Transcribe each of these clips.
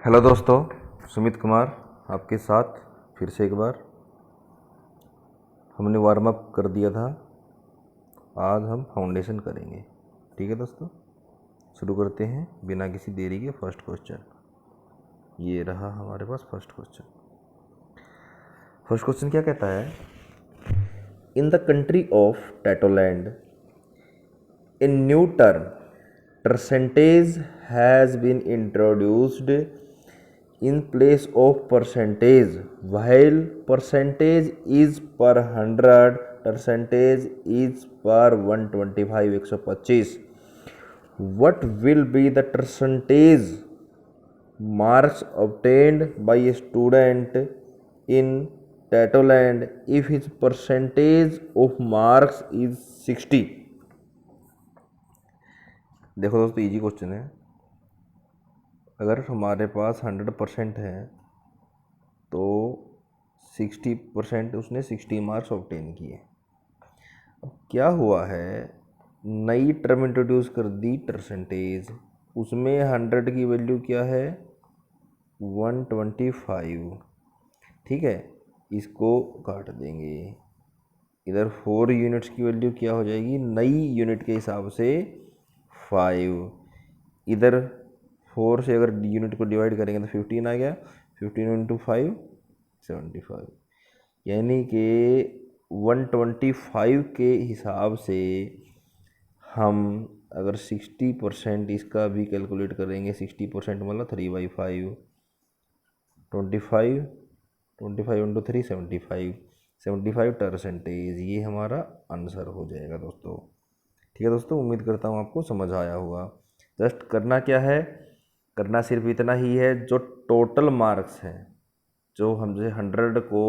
Hello दोस्तों, सुमित कुमार आपके साथ फिर से एक बार। हमने वार्म अप कर दिया था, आज हम फाउंडेशन करेंगे। ठीक है दोस्तों, शुरू करते हैं बिना किसी देरी के। फर्स्ट क्वेश्चन ये रहा हमारे पास। फर्स्ट क्वेश्चन क्या कहता है? In the country of Tatoland a new term percentage has been introduced in place of percentage. While percentage is per 100, percentage is per 125 125. What will be the percentage marks obtained by a student in Tatoland if his percentage of marks is 60? देखो दोस्तों, easy question है। अगर हमारे पास 100% है तो 60% उसने 60 marks obtain किए। अब क्या हुआ है, नई टर्म इंट्रोड्यूस कर दी परसेंटेज। उसमें 100 की वैल्यू क्या है? 125। ठीक है, इसको काट देंगे। इधर 4 यूनिट्स की वैल्यू क्या हो जाएगी नई यूनिट के हिसाब से? 5। इधर 4 से अगर यूनिट को डिवाइड करेंगे तो 15 आ गया। 15 इंटू 5 75। यानी कि 125 के हिसाब से हम अगर 60% इसका भी कैलकुलेट करेंगे, 60% मतलब 3/5, 25 इंटू 3 75% ये हमारा आंसर हो जाएगा दोस्तों। ठीक है दोस्तों, उम्मीद करता हूँ आपको समझ आया होगा। जस्ट करना क्या है, करना सिर्फ इतना ही है, जो टोटल मार्क्स हैं, जो हम जो 100 को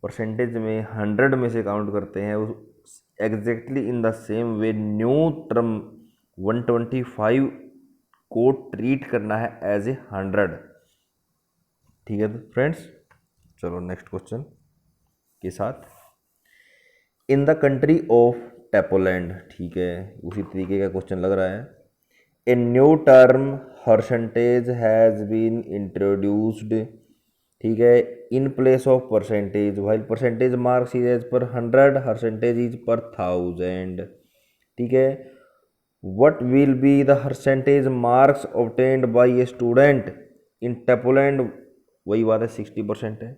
परसेंटेज में 100 में से काउंट करते हैं, उस exactly in the same way new term 125 को ट्रीट करना है एज ए 100। ठीक है फ्रेंड्स, चलो नेक्स्ट क्वेश्चन के साथ। In the country of Tapoland, ठीक है, उसी तरीके का क्वेश्चन लग रहा है। A new term percentage has been introduced, ठीक है, in place of percentage. While percentage marks is as per 100, percentage is per 1000। ठीक है, what will be the percentage marks obtained by a student in Tapoland? वही बात है, 60% है।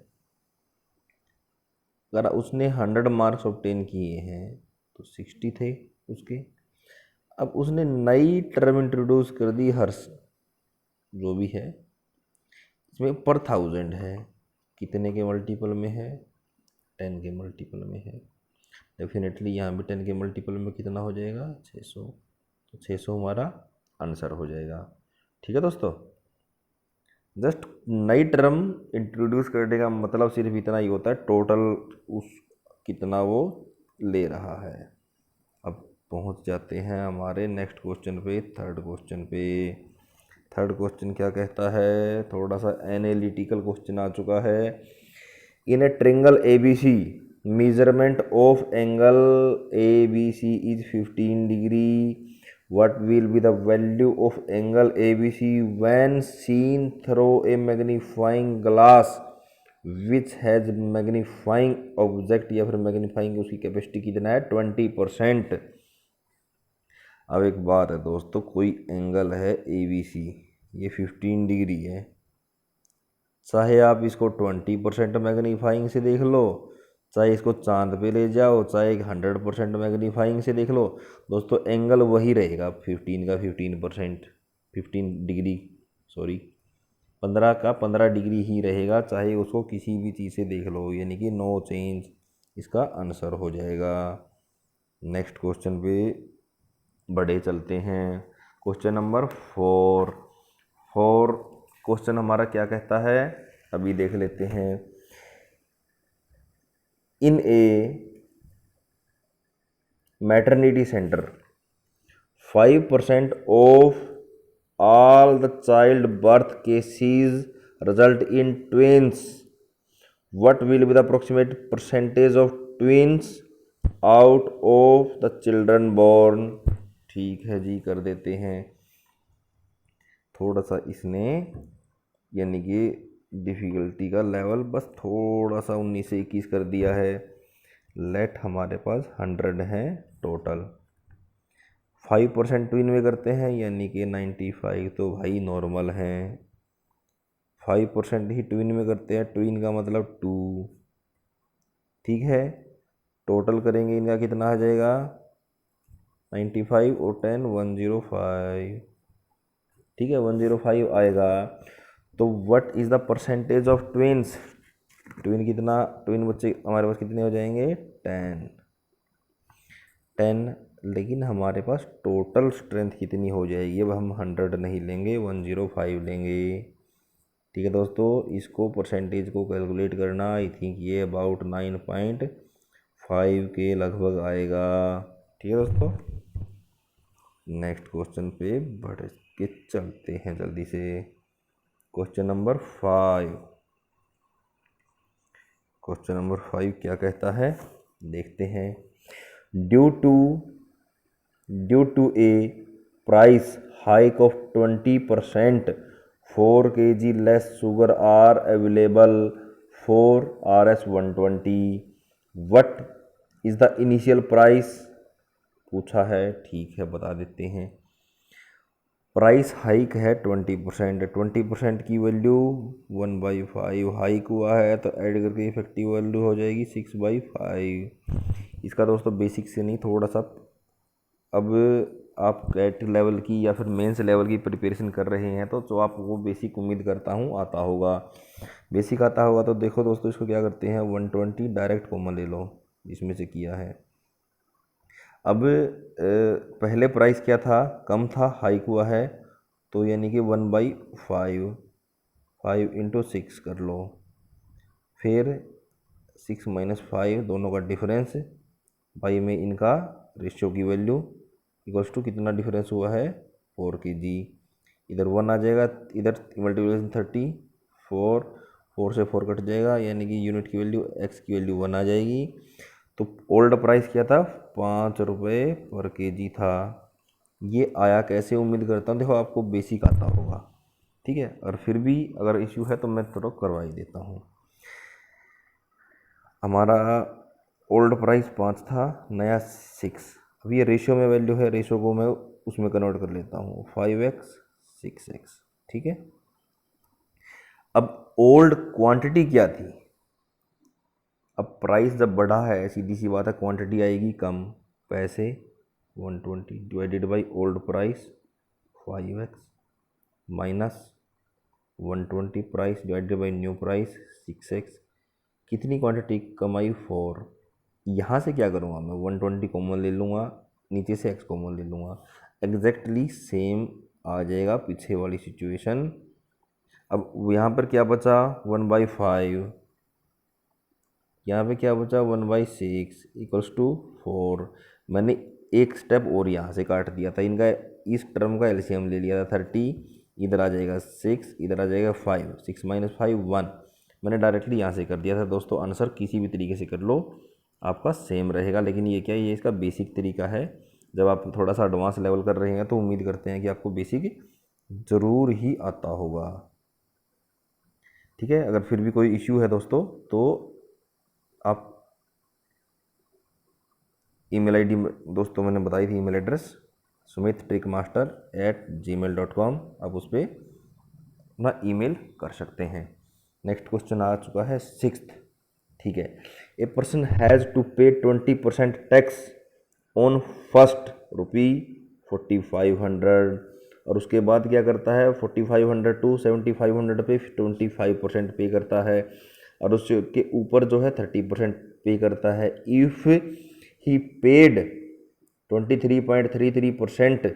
अगर उसने 100 मार्क्स ऑब्टेन किए हैं तो 60 थे उसके। अब उसने नई टर्म इंट्रोड्यूस कर दी, हर्ष जो भी है, इसमें पर 1000 है। कितने के मल्टीपल में है? 10 के मल्टीपल में है। डेफिनेटली यहाँ भी 10 के मल्टीपल में कितना हो जाएगा? 600। तो 600 हमारा आंसर हो जाएगा। ठीक है दोस्तों, जस्ट नई टर्म इंट्रोड्यूस करने का मतलब सिर्फ इतना ही होता है, टोटल उस कितना वो ले रहा है। अब पहुंच जाते हैं हमारे नेक्स्ट क्वेश्चन पे, थर्ड क्वेश्चन पे। थर्ड क्वेश्चन क्या कहता है? थोड़ा सा एनालिटिकल क्वेश्चन आ चुका है। In a triangle A B C measurement of angle A B C is 15 degree. What will be the value of angle ABC when seen through a magnifying glass which has magnifying object, या फिर magnifying उसकी capacity कितना है? 20%। अब एक बात है दोस्तों, कोई एंगल है ABC, ये 15 डिग्री है। चाहे आप इसको 20% मैग्नीफाइंग से देख लो, चाहे इसको चांद पे ले जाओ, चाहे 100% मैग्नीफाइंग से देख लो, दोस्तों एंगल वही रहेगा 15 का 15%, 15 डिग्री, सॉरी 15 का 15 डिग्री ही रहेगा, चाहे उसको किसी भी चीज़ से देख लो, यानी कि नो चेंज इसका आंसर हो जाएगा। नेक्स्ट क्वेश्चन पे बढ़े चलते हैं। Question number 4। क्वेश्चन हमारा क्या कहता है, अभी देख लेते हैं। इन ए मैटरनिटी सेंटर 5% ऑफ all the child birth cases result in twins. What will be the approximate percentage of twins out of the children born? ठीक है जी, कर देते हैं। थोड़ा सा इसने यानी कि डिफ़िकल्टी का लेवल बस थोड़ा सा 19 से 21 कर दिया है। लेट हमारे पास 100 है टोटल। 5% ट्विन में करते हैं यानी कि 95 तो भाई नॉर्मल हैं। 5% ही ट्विन में करते हैं, ट्विन का मतलब 2, ठीक है। टोटल करेंगे इनका कितना आ जाएगा, 95 और 10 105, ठीक है 105 आएगा। तो what is the percentage of twins, twin कितना, ट्विन बच्चे हमारे पास कितने हो जाएंगे 10, लेकिन हमारे पास टोटल स्ट्रेंथ कितनी हो जाएगी, अब हम 100 नहीं लेंगे 105 लेंगे। ठीक है दोस्तों, इसको परसेंटेज को कैलकुलेट करना, आई थिंक ये अबाउट 9.5 के लगभग आएगा। ठीक है दोस्तों, नेक्स्ट क्वेश्चन पे बढ़ के चलते हैं जल्दी से। क्वेश्चन नंबर 5, क्वेश्चन नंबर 5 क्या कहता है देखते हैं। Due to a price hike of 20% 4 kg less sugar are available for RS120, what is the initial price पूछा है। ठीक है बता देते हैं। प्राइस हाइक है 20%, 20% की वैल्यू 1/5 हाइक हुआ है तो ऐड करके इफेक्टिव वैल्यू हो जाएगी 6/5। इसका दोस्तों बेसिक से नहीं, थोड़ा सा अब आप कैट लेवल की या फिर मेंस लेवल की प्रिपरेशन कर रहे हैं तो आपको बेसिक उम्मीद करता हूँ आता होगा। बेसिक आता होगा तो देखो दोस्तों, इसको क्या करते हैं 120 डायरेक्ट कॉमन ले लो जिसमें से किया है। अब पहले प्राइस क्या था, कम था, हाइक हुआ है तो यानी कि 1/5, 5 × 6 कर लो, फिर 6 - 5 दोनों का डिफरेंस, बाई में इनका रेशियो की वैल्यू इक्वल्स टू कितना डिफरेंस हुआ है 4 kg। इधर 1 आ जाएगा, इधर मल्टीप्लिकेशन 30, 4 से 4 कट जाएगा यानी कि यूनिट की वैल्यू x की वैल्यू 1 आ जाएगी। तो ओल्ड प्राइस क्या था 5 रुपये पर kg था। ये आया कैसे, उम्मीद करता हूँ देखो आपको बेसिक आता होगा, ठीक है। और फिर भी अगर इश्यू है तो मैं तुरंत करवा ही देता हूँ। हमारा ओल्ड प्राइस 5 था, नया 6, अभी ये रेशियो में वैल्यू है, रेशियो को मैं उसमें कन्वर्ट कर लेता हूँ 5x 6x, ठीक है। अब ओल्ड क्वांटिटी क्या थी, अब प्राइस जब बढ़ा है सीधी सी बात है क्वांटिटी आएगी कम, पैसे 120 divided by old price 5x minus 120 price divided by new price 6x, कितनी क्वांटिटी कम आई 4। यहाँ से क्या करूँगा मैं 120 कॉमन ले लूँगा, नीचे से x कॉमन ले लूँगा, एग्जैक्टली सेम आ जाएगा पीछे वाली सिचुएशन। अब यहाँ पर क्या बचा 1/5, यहाँ पे क्या बचा 1/6 इक्वल्स टू 4। मैंने एक स्टेप और यहाँ से काट दिया था, इनका इस टर्म का एलसीएम ले लिया था 30, इधर आ जाएगा 6, इधर आ जाएगा 5, 6 - 5 1, मैंने डायरेक्टली यहाँ से कर दिया था। दोस्तों आंसर किसी भी तरीके से कर लो आपका सेम रहेगा, लेकिन ये क्या है, ये इसका बेसिक तरीका है। जब आप थोड़ा सा एडवांस लेवल कर रहे हैं तो उम्मीद करते हैं कि आपको बेसिक ज़रूर ही आता होगा, ठीक है। अगर फिर भी कोई इश्यू है दोस्तों तो आप ईमेल आईडी दोस्तों मैंने बताई थी, ईमेल एड्रेस sumittrickmaster@gmail.com, आप उस पर अपना ईमेल कर सकते हैं। नेक्स्ट क्वेश्चन आ चुका है 6th, ठीक है। ए पर्सन हैज़ टू पे 20% टैक्स ऑन फर्स्ट ₹4500, और उसके बाद क्या करता है 4500 टू 7500 पे 25% पे करता है, और उसके ऊपर जो है 30% पे करता है। इफ़ ही पेड 23.33%,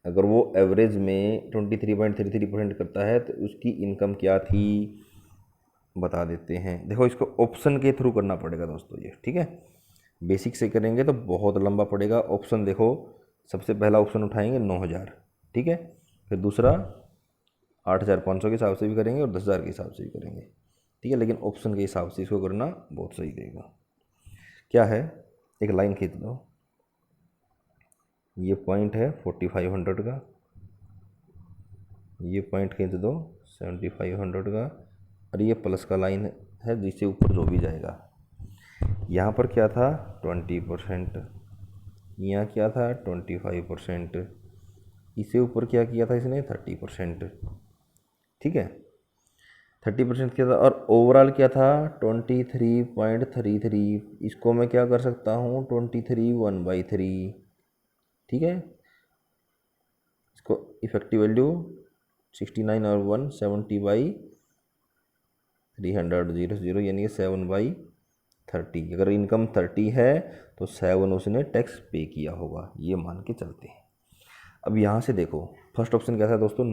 अगर वो एवरेज में 23.33% करता है तो उसकी इनकम क्या थी बता देते हैं। देखो इसको ऑप्शन के थ्रू करना पड़ेगा दोस्तों ये, ठीक है। बेसिक से करेंगे तो बहुत लंबा पड़ेगा। ऑप्शन देखो, सबसे पहला ऑप्शन उठाएंगे 9000, ठीक है, फिर दूसरा 8500 के हिसाब से भी करेंगे और 10000 के हिसाब से भी करेंगे, ठीक है। लेकिन ऑप्शन के हिसाब से इसको करना बहुत सही रहेगा। क्या है, एक लाइन खींच दो, ये पॉइंट है 4500 का, ये पॉइंट खींच दो 7500 का, और ये प्लस का लाइन है जिससे ऊपर जो भी जाएगा। यहाँ पर क्या था 20%, यहाँ क्या था 25%, इससे ऊपर क्या किया था इसने 30%। ठीक है, 30% किया था, और ओवरऑल क्या था 23.33। इसको मैं क्या कर सकता हूँ 23 1/3। ठीक है, इसको इफेक्टिव वैल्यू 69 और 1 70/300 0 यानी कि 7/30। अगर इनकम 30 है तो 7 उसने टैक्स पे किया होगा, ये मान के चलते हैं। अब यहाँ से देखो फर्स्ट ऑप्शन क्या था दोस्तों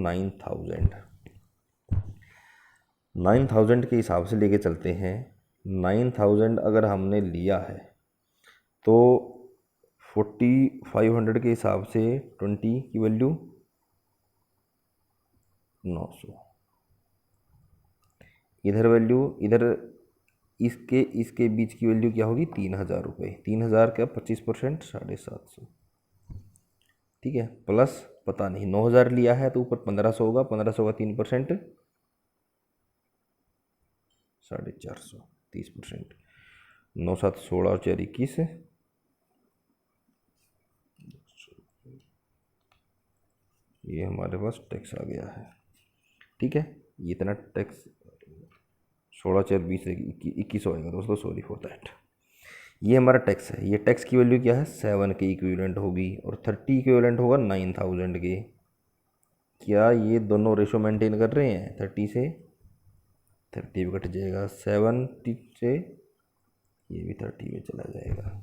9,000 के हिसाब से लेके चलते हैं। 9,000 अगर हमने लिया है तो 4500 के हिसाब से 20 की वैल्यू 900, इधर वैल्यू इधर इसके बीच की वैल्यू क्या होगी 3,000 रुपये। 3,000 क्या 25% 750। ठीक है, प्लस पता नहीं 9,000 लिया है तो ऊपर 1,500 होगा, 1,500 का 3% 450, 30%। 9 7 16 और 4 21, ये हमारे पास टैक्स आ गया है। ठीक है, ये इतना टैक्स 16 4 20 21 होएगा दोस्तों, सॉरी फॉर दैट। ये हमारा टैक्स है। ये टैक्स की वैल्यू क्या है 7 के इक्विवेलेंट होगी, और 30 इक्विवेलेंट होगा 9,000 के। क्या ये दोनों रेशो मेंटेन कर रहे हैं? 30 से 30 भी कट जाएगा, 70 से ये भी 30 में चला जाएगा।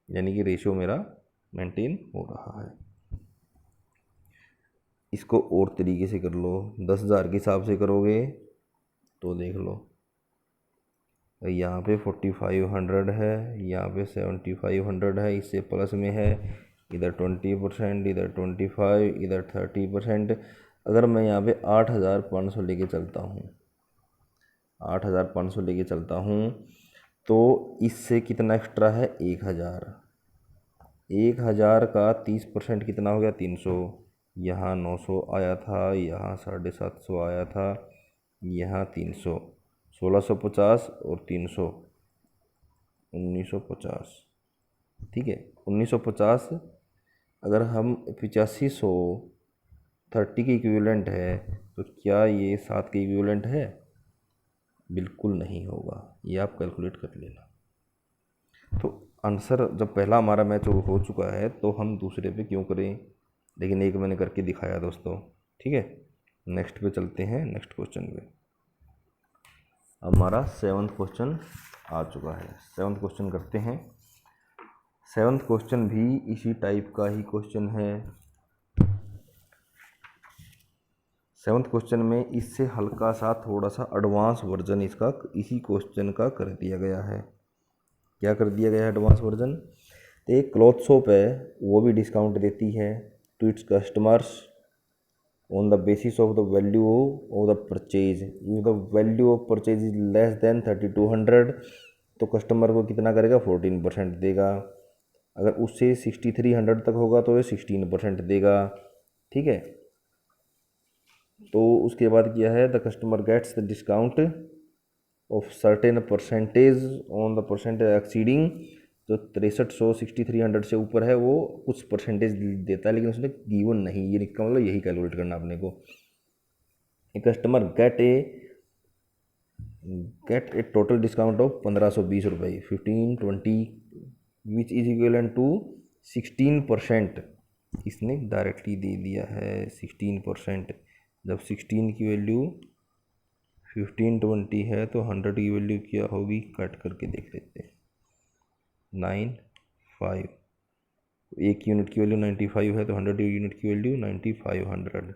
यानी कि रेशियो मेरा मेंटेन हो रहा है। इसको और तरीके से कर लो, 10,000 के हिसाब से करोगे तो देख लो, यहाँ पे 4500 है, यहाँ पे 7500 है, इससे प्लस में है, इधर 20%, इधर 25, इधर 30%। अगर मैं यहाँ पे 8,500 लेके चलता हूँ, 8,500 लेके चलता हूँ तो इससे कितना एक्स्ट्रा है 1,000। 1,000 का 30% कितना हो गया 300। यहाँ 900 आया था, यहाँ 750 आया था, यहाँ 300, 1,650 और 300 1,950। ठीक है, 1,950 अगर हम 8500 30 के इक्विवेलेंट है तो क्या ये 7 के इक्विवेलेंट है? बिल्कुल नहीं होगा, ये आप कैलकुलेट कर लेना। तो आंसर जब पहला हमारा मैच हो चुका है तो हम दूसरे पे क्यों करें, लेकिन एक मैंने करके दिखाया दोस्तों। ठीक है, नेक्स्ट पे चलते हैं, नेक्स्ट क्वेश्चन पे। अब हमारा 7th क्वेश्चन आ चुका है। 7th क्वेश्चन करते हैं। 7th क्वेश्चन भी इसी टाइप का ही क्वेश्चन है। 7th क्वेश्चन में इससे हल्का सा थोड़ा सा एडवांस वर्जन इसका इसी क्वेश्चन का कर दिया गया है। क्या कर दिया गया है एडवांस वर्जन? तो एक क्लॉथ शॉप है, वो भी डिस्काउंट देती है to its customers on the basis of the value of the purchase. If the value of purchase is less than 3,200 तो कस्टमर को कितना करेगा 14% देगा। अगर उससे 6,300 तक होगा तो ये 16% देगा। ठीक है, तो उसके बाद किया है the customer gets the discount of certain percentage on the percentage exceeding. जो 6300 6,300 से ऊपर है वो कुछ परसेंटेज देता है, लेकिन उसने गिवन नहीं, ये इसका मतलब यही कैलकुलेट करना अपने को। A customer gate A total discount of 1,520 रुपये 1520 विच इज इक्वलेंट टू 16%। इसने डायरेक्टली दे दिया है 16%। जब 16 की वैल्यू 1520 है तो 100 की वैल्यू क्या होगी, कट करके देख लेते हैं। 95, एक यूनिट की वैल्यू 95 है तो 100 यूनिट की वैल्यू 9500।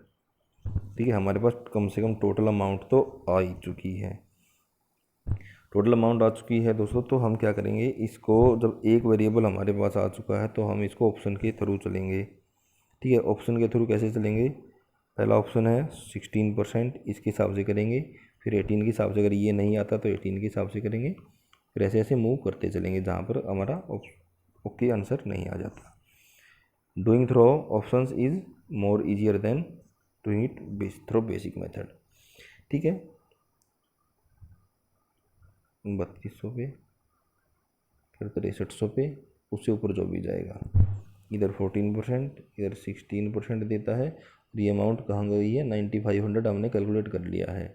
ठीक है, हमारे पास कम से कम टोटल अमाउंट तो आ ही चुकी है। टोटल अमाउंट आ चुकी है दोस्तों, तो हम क्या करेंगे, इसको जब एक वेरिएबल हमारे पास आ चुका है तो हम इसको ऑप्शन के थ्रू चलेंगे। ठीक है, ऑप्शन के थ्रू कैसे चलेंगे? पहला ऑप्शन है 16%, इसके हिसाब से करेंगे, फिर 18 के हिसाब से, अगर ये नहीं आता तो 18 के हिसाब से करेंगे, फिर ऐसे ऐसे मूव करते चलेंगे जहाँ पर हमारा ओके आंसर नहीं आ जाता। Doing through options is more easier than doing it through basic method. ठीक है, 3200 पे, फिर 6300 पे, उससे ऊपर जो भी जाएगा, इधर 14%, इधर 16% देता है। और ये अमाउंट कहाँ गई है, 9500 हमने कैलकुलेट कर लिया है।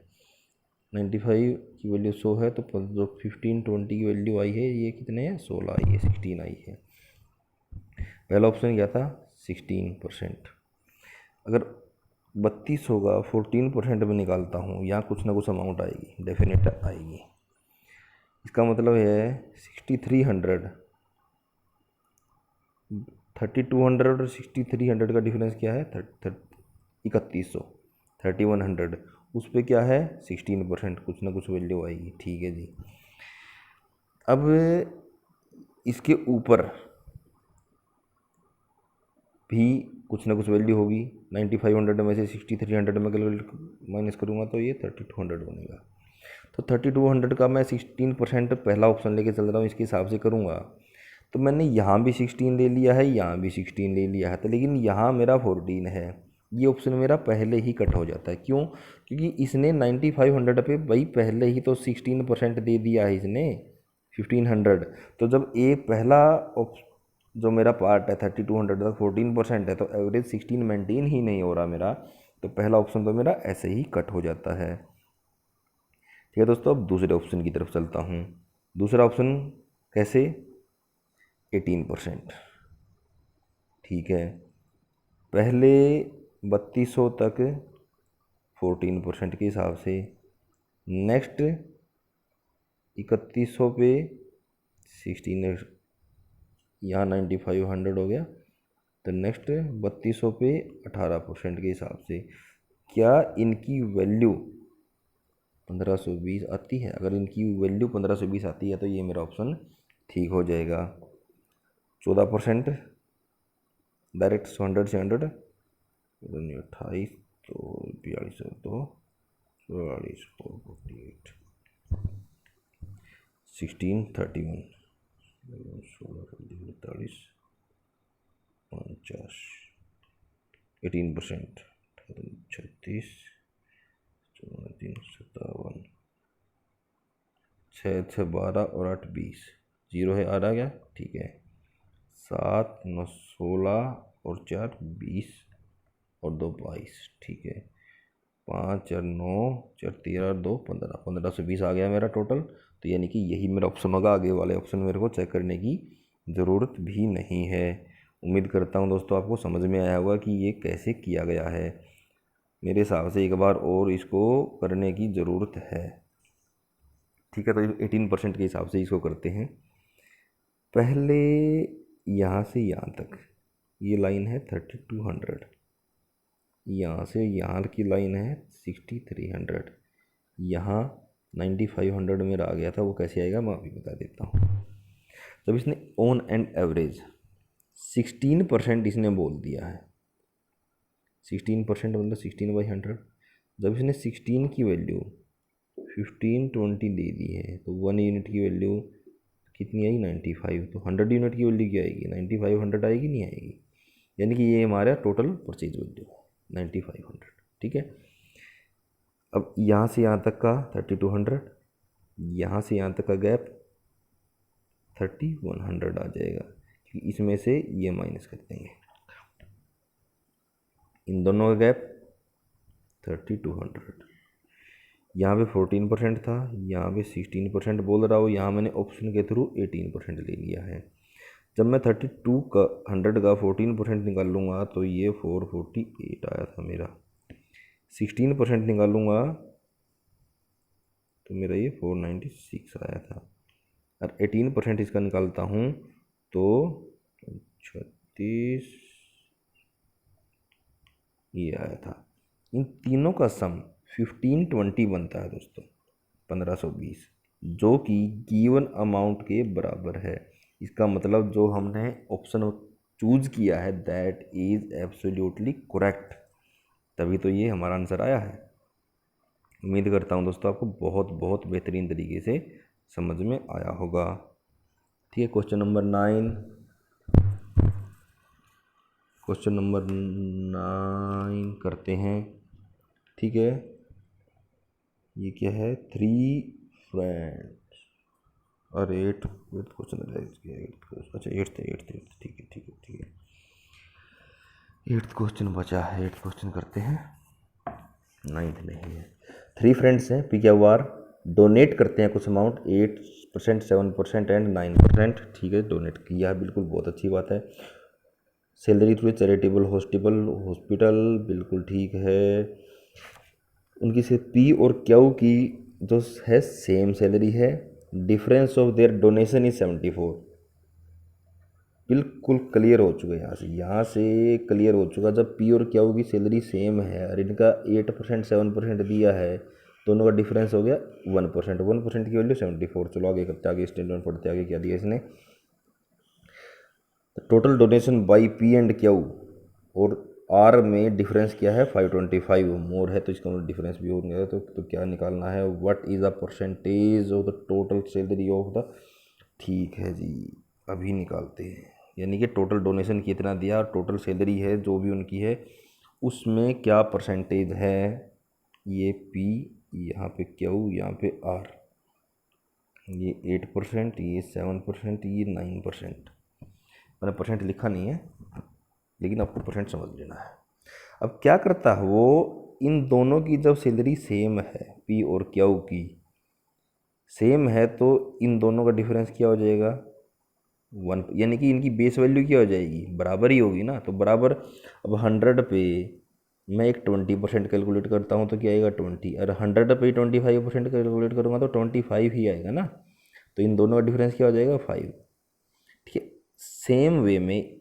95 की वैल्यू 100 है, तो जो 1520 की वैल्यू आई है ये कितने है, 16 आई है, 16 आई है। पहला ऑप्शन क्या था, 16%। अगर 3200 का 14% में निकालता हूँ, यहाँ कुछ ना कुछ अमाउंट आएगी, डेफिनेट आएगी। इसका मतलब है 6300, 3200 और 6300 का डिफरेंस क्या है, 3100, 3100। उस पर क्या है, 16%, कुछ ना कुछ वैल्यू आएगी। ठीक है जी। अब इसके ऊपर भी कुछ ना कुछ वैल्यू होगी। 9500 में से 6300 में कैलकुलेट माइनस करूँगा तो ये 3200 बनेगा। तो 3200 का मैं 16% पहला ऑप्शन लेके चल रहा हूँ, इसके हिसाब से करूँगा। तो मैंने यहाँ भी 16 ले लिया है, यहाँ भी 16 ले लिया है, तो लेकिन यहाँ मेरा 14 है। ये ऑप्शन मेरा पहले ही कट हो जाता है। क्यों, क्योंकि इसने 9500 पे भाई पहले ही तो 16% दे दिया है इसने, 1500। तो जब ए पहला जो मेरा पार्ट है 3200 तक 14% है, तो एवरेज 16 मेंटेन ही नहीं हो रहा मेरा, तो पहला ऑप्शन तो मेरा ऐसे ही कट हो जाता है। ठीक है दोस्तों, अब दूसरे ऑप्शन की तरफ चलता हूँ। दूसरा ऑप्शन कैसे, 18%। ठीक है, पहले 3200 तक 14% के हिसाब से, नेक्स्ट 3100 पे 16, यहाँ 9500 हो गया, तो नेक्स्ट 3200 पे 18% के हिसाब से क्या इनकी वैल्यू 1520 आती है। अगर इनकी वैल्यू 1520 आती है तो ये मेरा ऑप्शन ठीक हो जाएगा। 14% डायरेक्ट 100 से 100, 28, तो 42 तो 44, 448, 1631, 16, 49, 18%, 36, 57, 6 12 और 8 20, जीरो है, आ गया। ठीक है, 7 9 16 और 4 20 और 2 22। ठीक है, 5 4 9 4 13 और 2 15, 1520 आ गया मेरा टोटल। तो यानी कि यही मेरा ऑप्शन होगा, आगे वाले ऑप्शन मेरे को चेक करने की ज़रूरत भी नहीं है। उम्मीद करता हूँ दोस्तों आपको समझ में आया होगा कि ये कैसे किया गया है। मेरे हिसाब से एक बार और इसको करने की ज़रूरत है। ठीक है, तो 18% के हिसाब से इसको करते हैं। पहले यहाँ से यहाँ तक ये लाइन है 3200, यहाँ से यहाँ की लाइन है 6300, यहाँ 9500 मेरा आ गया था, वो कैसे आएगा मैं अभी बता देता हूँ। जब इसने ऑन एंड एवरेज 16% इसने बोल दिया है, 16% मतलब 16/100। जब इसने 16 की वैल्यू 1520 दे दी है, तो 1 यूनिट की वैल्यू कितनी आई, 95। तो 100 यूनिट की वैल्यू क्या आएगी, 9500 आएगी, नहीं आएगी। यानी कि ये हमारा टोटल परचेज वैल्यू 9500। ठीक है, अब यहाँ से यहाँ तक का 3200, यहाँ से यहाँ तक का गैप 3100 आ जाएगा, क्योंकि इसमें से ये माइनस कर देंगे। इन दोनों का गैप 3200, यहाँ पे 14% था, यहाँ पे 16% बोल रहा हूँ, यहाँ मैंने ऑप्शन के थ्रू 18% ले लिया है। जब मैं 32 का 100 का 14% निकालूंगा तो ये 448 आया था मेरा। 16% निकालूंगा तो मेरा ये 496 आया था। और 18% इसका निकालता हूँ तो 36 ये आया था। इन तीनों का सम 1520 बनता है दोस्तों, 1520, जो कि गिवन अमाउंट के बराबर है। इसका मतलब जो हमने ऑप्शन चूज किया है दैट इज एब्सोल्युटली करेक्ट, तभी तो ये हमारा आंसर आया है। उम्मीद करता हूँ दोस्तों आपको बहुत बहुत बेहतरीन तरीके से समझ में आया होगा। ठीक है, क्वेश्चन नंबर 9, क्वेश्चन नंबर 9 करते हैं। ठीक है, ये क्या है, 3 फ्रेंड्स और 8 क्वेश्चन, अच्छा 8 ठीक है 8th क्वेश्चन बचा है, 8th क्वेश्चन करते हैं, 9th नहीं है। 3 फ्रेंड्स हैं, पी क्यू आर, डोनेट करते हैं कुछ अमाउंट, 8%, 7% एंड 9%। ठीक है, डोनेट किया है, बिल्कुल बहुत अच्छी बात है। सैलरी थ्रू चैरिटेबल हॉस्पिटल, बिल्कुल ठीक है। उनकी से पी और क्यू की जो है सेम सैलरी है, difference of their donation is 74। बिल्कुल क्लियर हो चुका है, यहाँ से क्लियर हो चुका। जब पी और क्यू की सैलरी सेम है और इनका 8% 7% दिया है, दोनों का डिफरेंस हो गया 1%। 1% की वैल्यू 74। चलो आगे करते, आगे स्टेटमेंट पढ़ते, आगे क्या दिया इसने। Total donation by P and Q और आर में डिफरेंस क्या है, 525 मोर है, तो इसका मतलब डिफरेंस भी हो गया। तो क्या निकालना है, what is the percentage of the total salary of the. ठीक है जी, अभी निकालते हैं। यानी कि टोटल डोनेशन कितना दिया और टोटल सैलरी है जो भी उनकी है उसमें क्या परसेंटेज है। ये पी, यहाँ पे क्यू, यहाँ पे आर, ये 8%, ये 7%, ये 9%। मैंने परसेंट लिखा नहीं है लेकिन आपको परसेंट समझ लेना है। अब क्या करता है वो, इन दोनों की जब सैलरी सेम है, पी और क्यू की सेम है, तो इन दोनों का डिफरेंस क्या हो जाएगा, 1। यानी कि इनकी बेस वैल्यू क्या हो जाएगी, बराबर ही होगी ना। तो बराबर, अब 100 पे मैं एक 20% कैलकुलेट करता हूँ तो क्या आएगा 20, और 100 पे 25% कैलकुलेट करूँगा तो 25 ही आएगा ना। तो इन दोनों का डिफरेंस क्या हो जाएगा, 5। ठीक है, सेम वे में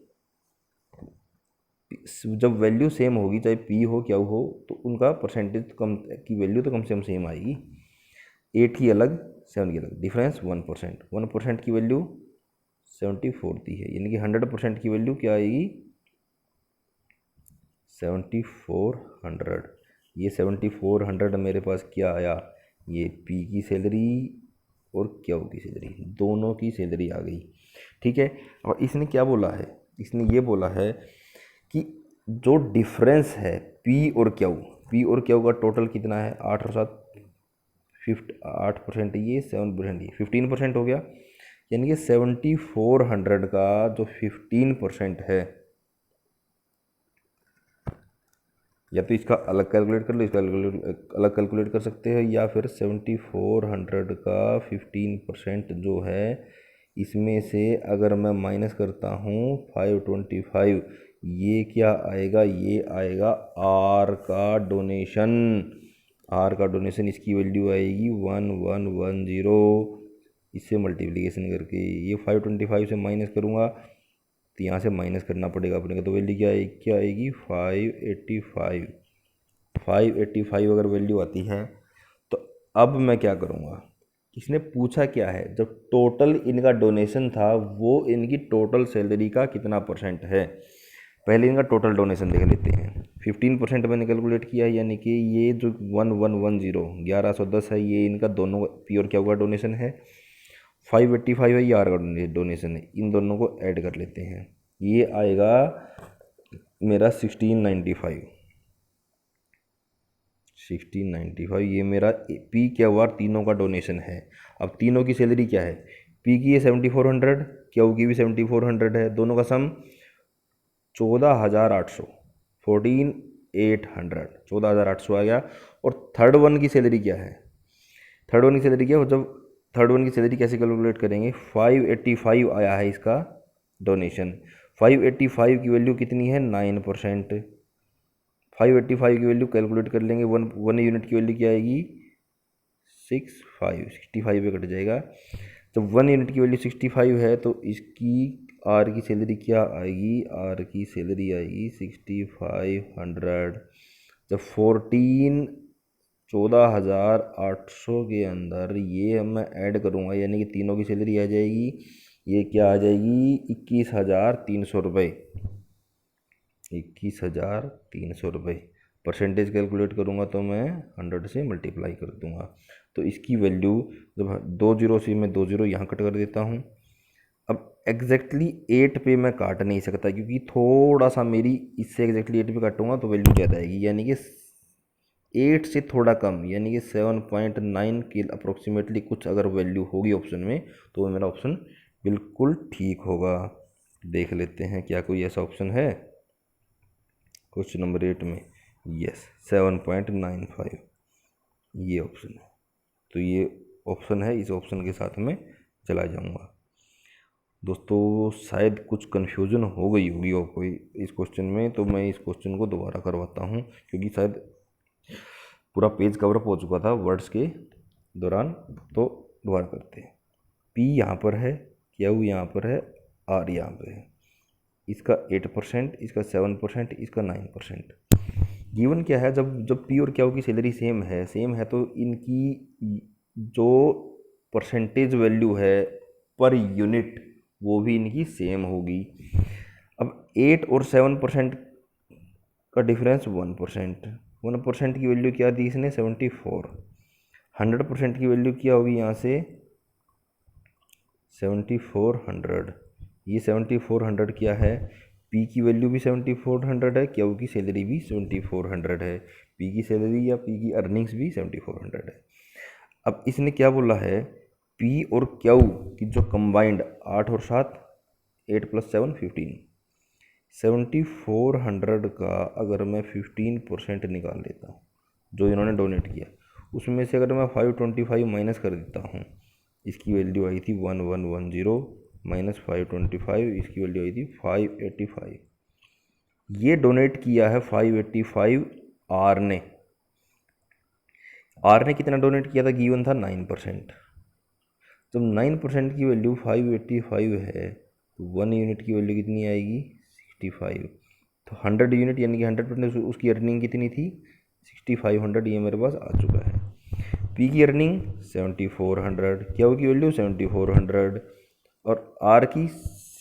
जब वैल्यू सेम होगी, चाहे पी हो क्या हो, तो उनका परसेंटेज कम की वैल्यू तो कम से कम सेम आएगी। 8 की अलग, 7 की अलग, डिफरेंस 1%। 1% की वैल्यू 74 दी है, यानी कि 100% की वैल्यू क्या आएगी, 7400। ये 7400 मेरे पास क्या आया, ये पी की सैलरी और क्यू की सैलरी, दोनों की सैलरी आ गई। ठीक है, और इसने क्या बोला है, इसने ये बोला है कि जो डिफरेंस है पी और क्यू का टोटल कितना है, 8 और 7 8%, ये 7%, ये 15% हो गया। यानी कि 7400 का जो 15% है, या तो इसका अलग कैलकुलेट कर लो, इसका अलग कैलकुलेट कर सकते हैं, या फिर 7400 का 15% जो है, इसमें से अगर मैं माइनस करता हूँ 525, ये क्या आएगा, ये आएगा आर का डोनेशन। आर का डोनेशन, इसकी वैल्यू आएगी 1110। इससे मल्टीप्लिकेशन करके ये 525 से माइनस करूँगा तो यहाँ से माइनस करना पड़ेगा अपने को, तो वैल्यू क्या आएगी 585। 585 अगर वैल्यू आती है तो अब मैं क्या करूँगा, इसने पूछा क्या है, जब टोटल इनका डोनेशन था वो इनकी टोटल सैलरी का कितना परसेंट है। पहले इनका टोटल डोनेशन देख लेते हैं। 15% मैंने कैलकुलेट किया है, यानी कि ये जो 1110 है, ये इनका दोनों पी और क्यू का डोनेशन है। 585 है, ये आर का डोनेशन है। इन दोनों को ऐड कर लेते हैं, ये आएगा मेरा 1695। ये मेरा पी क्यू आर तीनों का डोनेशन है। अब तीनों की सैलरी क्या है, पी की है 7400, क्यू की भी 7400 है, दोनों का सम 14800, 14800, 14800 आ गया। और थर्ड वन की सैलरी क्या है, थर्ड वन की सैलरी क्या है, जब थर्ड वन की सैलरी कैसे कैलकुलेट करेंगे, 585 आया है इसका डोनेशन। 585 की वैल्यू कितनी है, 9%। 585 की वैल्यू कैलकुलेट कर लेंगे, वन यूनिट की वैल्यू क्या आएगी, 65 पे कट जाएगा। जब 1 यूनिट की वैल्यू 65 है तो इसकी आर की सैलरी क्या आएगी, आर की सैलरी आएगी 6500। जब 14,800 के अंदर ये मैं ऐड करूँगा, यानी कि तीनों की सैलरी आ जाएगी, ये क्या आ जाएगी 21,300 रुपये। 21,300 रुपये। परसेंटेज कैलकुलेट करूँगा तो मैं 100 से मल्टीप्लाई कर दूँगा, तो इसकी वैल्यू जब 2 जीरो से मैं 2 जीरो यहाँ कट कर देता हूँ। अब एग्जैक्टली 8 पे मैं काट नहीं सकता, क्योंकि थोड़ा सा मेरी इससे एग्जैक्टली 8 पे काटूंगा तो वैल्यू ज़्यादा आएगी, यानी कि 8 से थोड़ा कम, यानी कि 7.9 के अप्रोक्सीमेटली कुछ अगर वैल्यू होगी ऑप्शन में तो वो मेरा ऑप्शन बिल्कुल ठीक होगा। देख लेते हैं क्या कोई ऐसा ऑप्शन है क्वेश्चन नंबर 8 में। यस, 7.95 ये ऑप्शन है। तो ये ऑप्शन है, इस ऑप्शन के साथ में चला जाऊंगा। दोस्तों शायद कुछ कन्फ्यूजन हो गई होगी आपको इस क्वेश्चन में, तो मैं इस क्वेश्चन को दोबारा करवाता हूँ, क्योंकि शायद पूरा पेज कवर हो चुका था वर्ड्स के दौरान। तो दोबारा करते हैं। P यहाँ पर है, Q यहाँ पर है, R यहाँ पे है। इसका 8%, इसका 7%, इसका 9%। गिवन क्या है, जब P और Q की सैलरी सेम है तो इनकी जो परसेंटेज वैल्यू है पर यूनिट वो भी इनकी सेम होगी। अब 8 और 7% का डिफरेंस 1%। 1% की वैल्यू क्या दी इसने, 74। 100% की वैल्यू क्या होगी यहाँ से, 7400। ये 7400 क्या है, P की वैल्यू भी 7400 है, Q की सैलरी भी 7400 है, P की सैलरी या P की अर्निंग्स भी 7400 है। अब इसने क्या बोला है, P और Q की जो कंबाइंड 8 और 7, 8 + 7 15। 7400 का अगर मैं 15% निकाल लेता हूँ जो इन्होंने डोनेट किया, उसमें से अगर मैं 525 माइनस कर देता हूँ, इसकी वैल्यू आई थी 1110 माइनस 525, इसकी वैल्यू आई थी 585। ये डोनेट किया है 585 आर ने। आर ने कितना डोनेट किया था, गिवन था 9%। जब 9% की वैल्यू 585 है तो 1 यूनिट की वैल्यू कितनी आएगी, 65। तो 100 यूनिट यानी कि 100% उसकी अर्निंग कितनी थी, 6500। ये मेरे पास आ चुका है। P की अर्निंग 7400, Q की वैल्यू 7400 और R की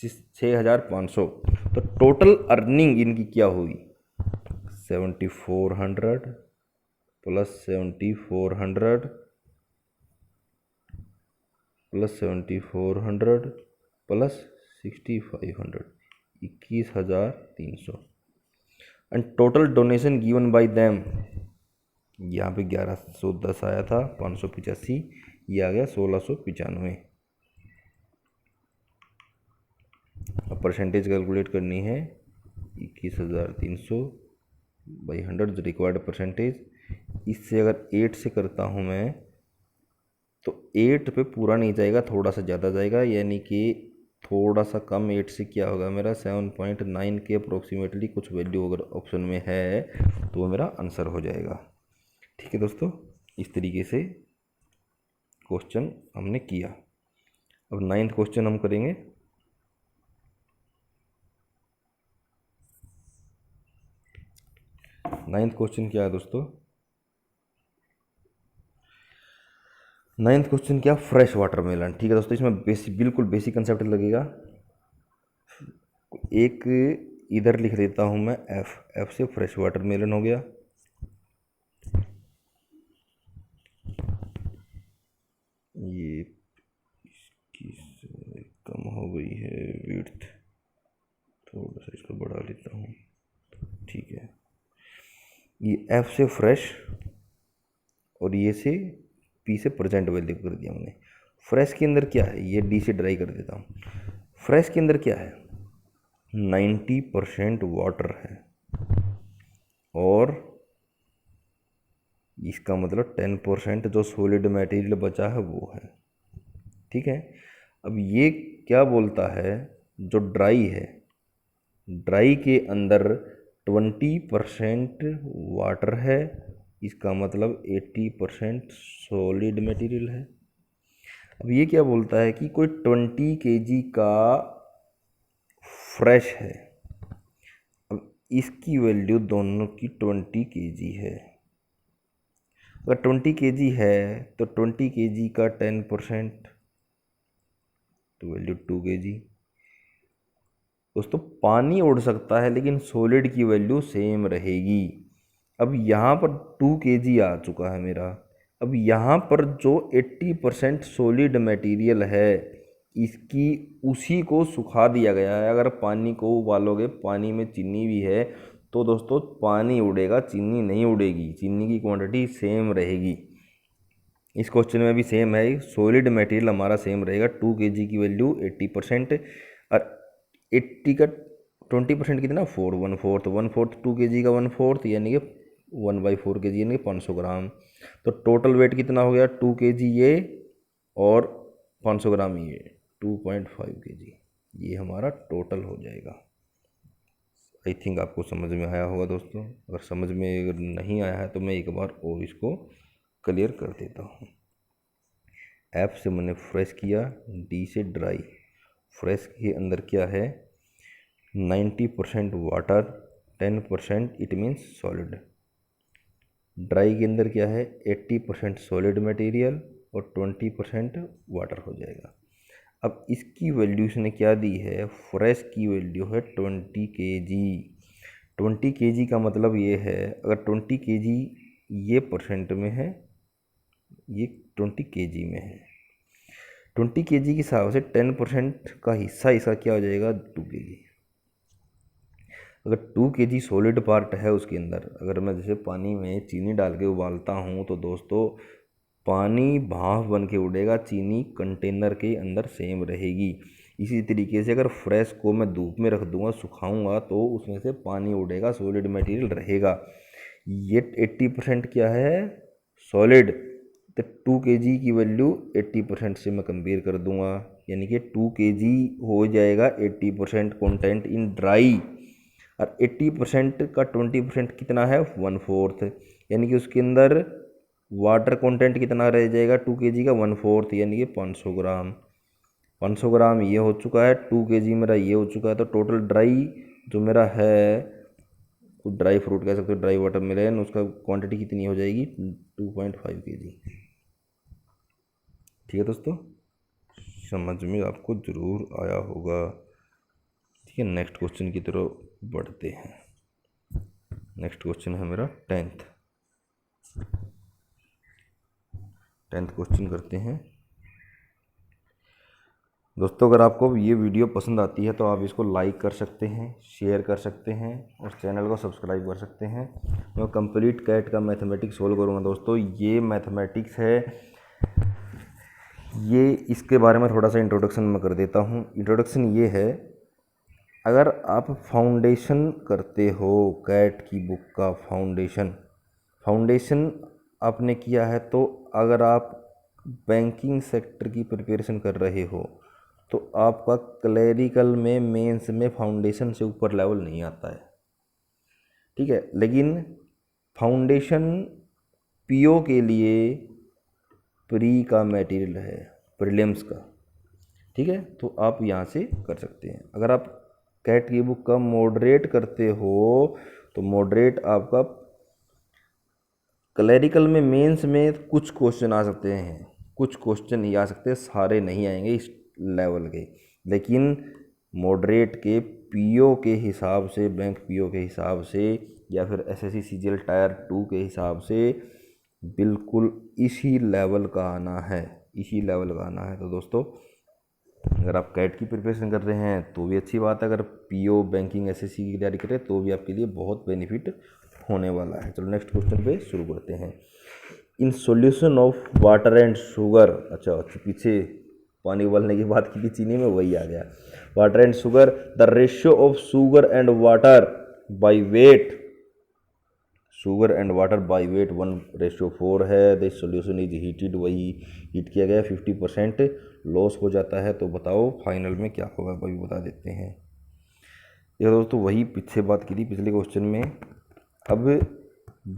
6500। तो टोटल अर्निंग इनकी क्या हुई, 7400 plus 7400 plus 7400 plus 6500, 21300। And total donation given by them, यहाँ पे 1110 आया था, 585, ये आ गया 1695। अब परसेंटेज कैलकुलेट करनी है, 21300 बाई 100 रिक्वायर्ड परसेंटेज। इससे अगर 8 से करता हूँ मैं तो 8 पे पूरा नहीं जाएगा, थोड़ा सा ज़्यादा जाएगा, यानी कि थोड़ा सा कम 8 से क्या होगा मेरा 7.9 के अप्रोक्सीमेटली कुछ वैल्यू अगर ऑप्शन में है तो वो मेरा आंसर हो जाएगा। ठीक है दोस्तों, इस तरीके से क्वेश्चन हमने किया। अब 9th क्वेश्चन हम करेंगे। 9th क्वेश्चन क्या है दोस्तों, 9th क्वेश्चन क्या, फ्रेश वाटरमेलन। ठीक है दोस्तों, इसमें बिल्कुल बेसिक कंसेप्ट लगेगा। एक इधर लिख देता हूँ मैं एफ से फ्रेश वाटरमेलन हो गया। ये इसकी कम हो गई है विड्थ, थोड़ा सा इसको बढ़ा लेता हूँ। ठीक है, ये एफ से फ्रेश और ये से पी से प्रेजेंट वैल्यू कर दिया हमने। फ्रेश के अंदर क्या है, ये डी से ड्राई कर देता हूँ। फ्रेश के अंदर क्या है, 90% वाटर है और इसका मतलब 10% जो सॉलिड मटेरियल बचा है वो है। ठीक है, अब ये क्या बोलता है, जो ड्राई है, ड्राई के अंदर 20% वाटर है, इसका मतलब 80% सॉलिड मटेरियल है। अब ये क्या बोलता है कि कोई 20 kg का फ्रेश है। अब इसकी वैल्यू दोनों की 20 kg है। अगर 20 kg है तो 20 kg का 10% तो वैल्यू 2 kg। दोस्तों पानी उड़ सकता है लेकिन सॉलिड की वैल्यू सेम रहेगी। अब यहाँ पर 2 kg आ चुका है मेरा। अब यहाँ पर जो 80% सॉलिड मटेरियल है इसकी उसी को सुखा दिया गया है। अगर पानी को उबालोगे, पानी में चीनी भी है तो दोस्तों पानी उड़ेगा, चीनी नहीं उड़ेगी, चीनी की क्वांटिटी सेम रहेगी। इस क्वेश्चन में भी सेम है, सॉलिड मटेरियल हमारा सेम रहेगा। 2 kg की वैल्यू 80% और 80 का 20% कितना 4 1/4 2 kg का 1/4 यानी कि 1/4 kg यानी कि 500 ग्राम। तो टोटल वेट कितना हो गया 2 kg ये और 500 ग्राम ये 2.5 kg, ये हमारा टोटल हो जाएगा। आई थिंक आपको समझ में आया होगा दोस्तों। अगर समझ में अगर नहीं आया है तो मैं एक बार और इसको क्लियर कर देता हूँ। एफ से मैंने फ्रेश किया, डी से ड्राई। फ्रेश के अंदर क्या है 90% water, 10% it means solid. Dry के अंदर क्या है 80% सॉलिड मटेरियल और 20% वाटर हो जाएगा। अब इसकी वैल्यू इसने क्या दी है, फ्रेश की वैल्यू है 20 kg। 20 kg का मतलब ये है, अगर 20 kg ये परसेंट में है, ये 20 kg में है, 20 kg के हिसाब से 10% का हिस्सा इसका क्या हो जाएगा 2 kg। अगर 2 kg सॉलिड पार्ट है उसके अंदर, अगर मैं जैसे पानी में चीनी डाल के उबालता हूँ तो दोस्तों पानी भाप बन के उड़ेगा, चीनी कंटेनर के अंदर सेम रहेगी। इसी तरीके से अगर फ्रेश को मैं धूप में रख दूंगा, सुखाऊंगा, तो उसमें से पानी उड़ेगा, सॉलिड मटेरियल रहेगा। ये 80% क्या है सॉलिड, तो 2 kg की वैल्यू 80% से मैं कंपेयर कर दूंगा, यानी कि 2 kg हो जाएगा 80% कंटेंट इन ड्राई। और 80% का 20% कितना है 1/4, यानी कि उसके अंदर वाटर कंटेंट कितना रह जाएगा 2 kg का 1/4 यानी कि 500 ग्राम। 500 ग्राम ये हो चुका है, 2 kg मेरा ये हो चुका है। तो टोटल ड्राई जो मेरा है, ड्राई फ्रूट कह सकते हो, ड्राई वाटर मिलेन, उसका क्वांटिटी कितनी हो जाएगी 2.5 kg। ठीक है दोस्तों, समझ में आपको ज़रूर आया होगा। ठीक है, नेक्स्ट क्वेश्चन की तरफ बढ़ते हैं। नेक्स्ट क्वेश्चन है मेरा 10th क्वेश्चन करते हैं। दोस्तों अगर आपको ये वीडियो पसंद आती है तो आप इसको लाइक कर सकते हैं, शेयर कर सकते हैं और चैनल को सब्सक्राइब कर सकते हैं। मैं कंप्लीट कैट का मैथमेटिक्स सोल्व करूँगा दोस्तों। ये मैथमेटिक्स है, ये इसके बारे में थोड़ा सा इंट्रोडक्शन मैं कर देता हूँ। इंट्रोडक्शन ये है, अगर आप फाउंडेशन करते हो कैट की बुक का फाउंडेशन आपने किया है, तो अगर आप बैंकिंग सेक्टर की प्रिपरेशन कर रहे हो तो आपका क्लैरिकल में मेंस में फाउंडेशन से ऊपर लेवल नहीं आता है। ठीक है, लेकिन फाउंडेशन पीओ के लिए प्री का मटेरियल है, प्रीलिम्स का। ठीक है, तो आप यहाँ से कर सकते हैं। अगर आप कैट की बुक का मॉडरेट करते हो तो मॉडरेट आपका क्लैरिकल में मेंस में कुछ क्वेश्चन आ सकते हैं, कुछ क्वेश्चन ही आ सकते हैं, सारे नहीं आएंगे इस लेवल के। लेकिन मॉडरेट के पीओ के हिसाब से, बैंक पीओ के हिसाब से, या फिर एसएससी सीजीएल टायर 2 के हिसाब से बिल्कुल इसी लेवल का आना है, इसी लेवल का आना है। तो दोस्तों अगर आप कैट की प्रिपरेशन कर रहे हैं तो भी अच्छी बात है, अगर पीओ बैंकिंग एसएससी की तैयारी करें तो भी आपके लिए बहुत बेनिफिट होने वाला है। चलो नेक्स्ट क्वेश्चन पे शुरू करते हैं। In solution of water and sugar, अच्छा पीछे पानी उबालने की बात की थी चीनी में, वही आ गया। Water and sugar, the ratio of sugar and water by weight, sugar and water by weight 1:4 है। द सॉल्यूशन इज हीटेड, वही हीट किया गया, 50% लॉस हो जाता है। तो बताओ फाइनल में क्या होगा, वही बता देते हैं। ये दोस्तों वही पीछे बात की थी पिछले क्वेश्चन में। अब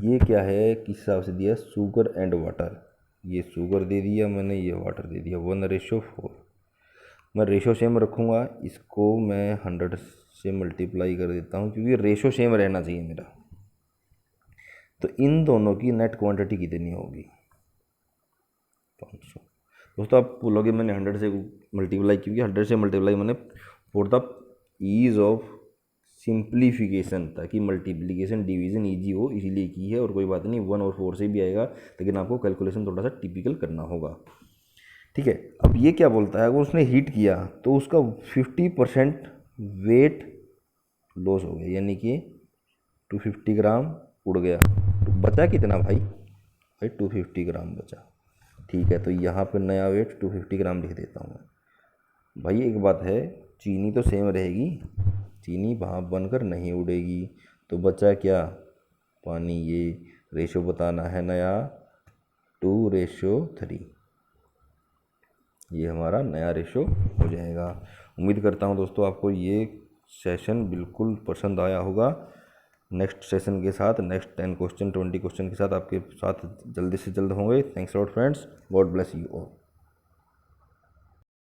ये क्या है, किस हिसाब से दिया, शुगर एंड वाटर, ये शुगर दे दिया मैंने, ये वाटर दे दिया, 1:4। मैं रेशो सेम रखूँगा, इसको मैं 100 से मल्टीप्लाई कर देता हूँ क्योंकि रेशो सेम रहना चाहिए मेरा। तो इन दोनों की नेट क्वांटिटी कितनी होगी 500। दोस्तों आप बोलोगे मैंने 100 से मल्टीप्लाई, क्योंकि 100 से मल्टीप्लाई मैंने for the ease of simplification, ताकि मल्टीप्लिकेशन डिवीज़न ईजी हो, इसीलिए की है। और कोई बात नहीं, 1 और 4 से भी आएगा, लेकिन आपको कैलकुलेशन थोड़ा सा टिपिकल करना होगा। ठीक है। अब ये क्या बोलता है, अगर उसने हीट किया तो उसका 50% वेट लॉस हो गया, यानी कि 250 ग्राम उड़ गया। तो बचा कितना भाई? भाई 250 ग्राम बचा। ठीक है, तो यहाँ पे नया वेट 250 ग्राम लिख देता हूँ मैं। भाई एक बात है, चीनी तो सेम रहेगी, चीनी भाप बनकर नहीं उड़ेगी। तो बचा क्या? पानी। ये रेशो बताना है नया, 2:3। ये हमारा नया रेशो हो जाएगा। उम्मीद करता हूँ दोस्तों आपको ये सेशन बिल्कुल पसंद आया होगा। नेक्स्ट सेशन के साथ, नेक्स्ट 10 क्वेश्चन 20 क्वेश्चन के साथ आपके साथ जल्दी से जल्द होंगे। Thanks lot friends, God bless you all.